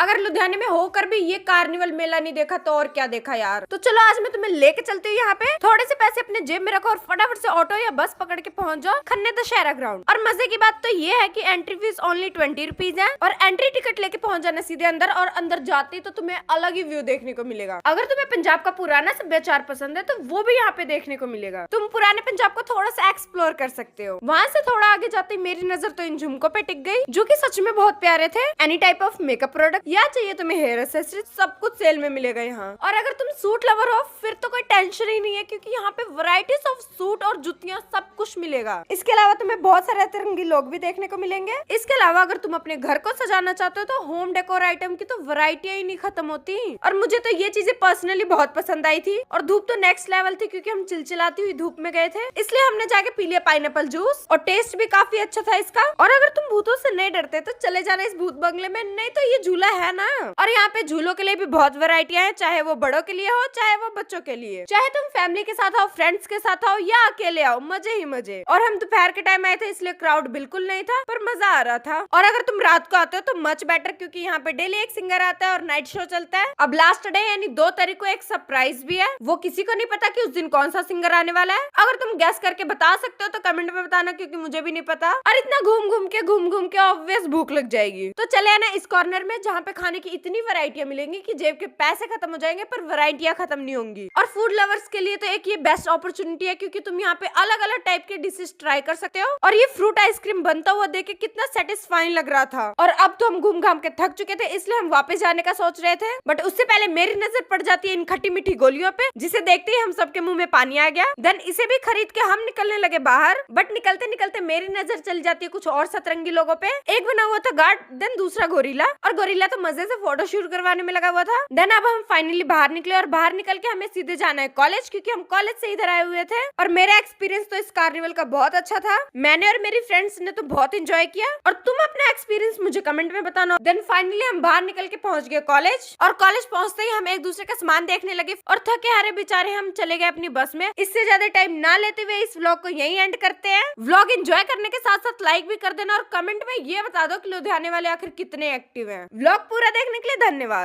अगर लुधियाने में होकर भी ये कार्निवल मेला नहीं देखा तो और क्या देखा यार। तो चलो आज मैं तुम्हें लेके चलती हूँ यहाँ पे। थोड़े से पैसे अपने जेब में रखो और फटाफट से ऑटो या बस पकड़ के पहुंच जाओ खन्ने दशहरा ग्राउंड। और मजे की बात तो ये है कि एंट्री फीस ओनली 20 रुपीज है और एंट्री टिकट लेके पहुंच जाना सीधे अंदर। और अंदर जाते ही तो तुम्हें अलग ही व्यू देखने को मिलेगा। अगर तुम्हें पंजाब का पुराना सभ्याचार पसंद है तो वो भी यहाँ पे देखने को मिलेगा। तुम पुराने पंजाब को थोड़ा सा एक्सप्लोर कर सकते हो। वहाँ से थोड़ा आगे जाते ही मेरी नजर तो इन झुमकों पे टिक गई जो कि सच में बहुत प्यारे थे। Any type of makeup product या चाहिए तुम्हें हेयर एक्सेसरीज सब कुछ सेल में मिलेगा यहाँ। और अगर तुम सूट लवर हो फिर तो कोई टेंशन ही नहीं है क्योंकि यहाँ पे वैरायटीज ऑफ सूट और जुतियाँ सब कुछ मिलेगा। इसके अलावा तुम्हें बहुत सारे रंगी लोग भी देखने को मिलेंगे। इसके अलावा अगर तुम अपने घर को सजाना चाहते हो तो होम डेकोर आइटम की तो वैरायटियां ही नहीं खत्म होती। और मुझे तो ये चीजें पर्सनली बहुत पसंद आई थी। और धूप तो नेक्स्ट लेवल थी क्योंकि हम चिलचिलाती हुई धूप में गए थे, इसलिए हमने जाके पी लिया पाइनएप्पल जूस और टेस्ट भी काफी अच्छा था इसका। और अगर तुम भूतों से नहीं डरते तो चले जाना इस भूत बंगले में, नहीं तो ये झूला है ना। और यहाँ पे झूलों के लिए भी बहुत वैरायटियां हैं, चाहे वो बड़ों के लिए हो चाहे वो बच्चों के लिए। चाहे तुम फैमिली के साथ आओ, फ्रेंड्स के साथ आओ या अकेले आओ, मजे ही मजे। और हम दोपहर के टाइम आए थे इसलिए क्राउड बिल्कुल नहीं था पर मजा आ रहा था। और अगर तुम रात को आते हो तो मच बेटर क्योंकि यहाँ पे डेली एक सिंगर आता है और नाइट शो चलता है। अब लास्ट डे यानी 2 तारीख को एक सरप्राइज भी है, वो किसी को नहीं पता कि उस दिन कौन सा सिंगर आने वाला है। अगर तुम गैस करके बता सकते हो तो कमेंट में बताना क्योंकि मुझे भी नहीं पता। और इतना घूम घूम के ऑब्वियस भूख लग जाएगी। तो चले आना इस कॉर्नर में जहाँ पे खाने की इतनी वैरायटियां मिलेंगी कि जेब के पैसे खत्म हो जाएंगे पर वैरायटियां खत्म नहीं होंगी। और फूड लवर्स के लिए तो एक ये बेस्ट अपॉर्चुनिटी है क्योंकि तुम यहाँ पे अलग अलग टाइप के डिशेस ट्राई कर सकते हो। और ये फ्रूट आइसक्रीम बनता हुआ देख के कितना सेटिस्फाइंग लग रहा था। और अब तो हम घूम घाम के थक चुके थे इसलिए हम वापस जाने का सोच रहे थे, बट उससे पहले मेरी नजर पड़ जाती है इन खट्टी मीठी गोलियों पे जिसे देखते ही हम सबके मुंह में पानी आ गया। देन इसे भी खरीद के हम निकलने लगे बाहर, बट निकलते निकलते मेरी नजर चल जाती है कुछ और सतरंगी लोगों पे। एक बना हुआ था गार्ड, देन दूसरा गोरिल्ला, और गोरिल्ला तो मजे से फोटो शूट करवाने में लगा हुआ था। देन अब हम फाइनली बाहर निकले और बाहर निकल के हमें सीधे जाना है कॉलेज क्योंकि हम कॉलेज से इधर आए हुए थे। और मेरा एक्सपीरियंस तो इस कार्निवल का बहुत अच्छा था, मैंने और मेरी फ्रेंड्स ने तो बहुत एंजॉय किया। और तुम अपना एक्सपीरियंस मुझे कमेंट में बताना। देन फाइनली हम बाहर निकल के पहुंच गए कॉलेज। और कॉलेज पहुंचते ही हम एक दूसरे का सामान देखने लगे और थके हारे बेचारे हम चले गए अपनी बस में। इससे ज्यादा टाइम ना लेते हुए इस व्लॉग को यहीं एंड करते हैं। व्लॉग एंजॉय करने के साथ साथ लाइक भी कर देना और कमेंट में ये बता दो कि लुधियाने वाले आखिर कितने एक्टिव हैं। व्लॉग पूरा देखने के लिए धन्यवाद।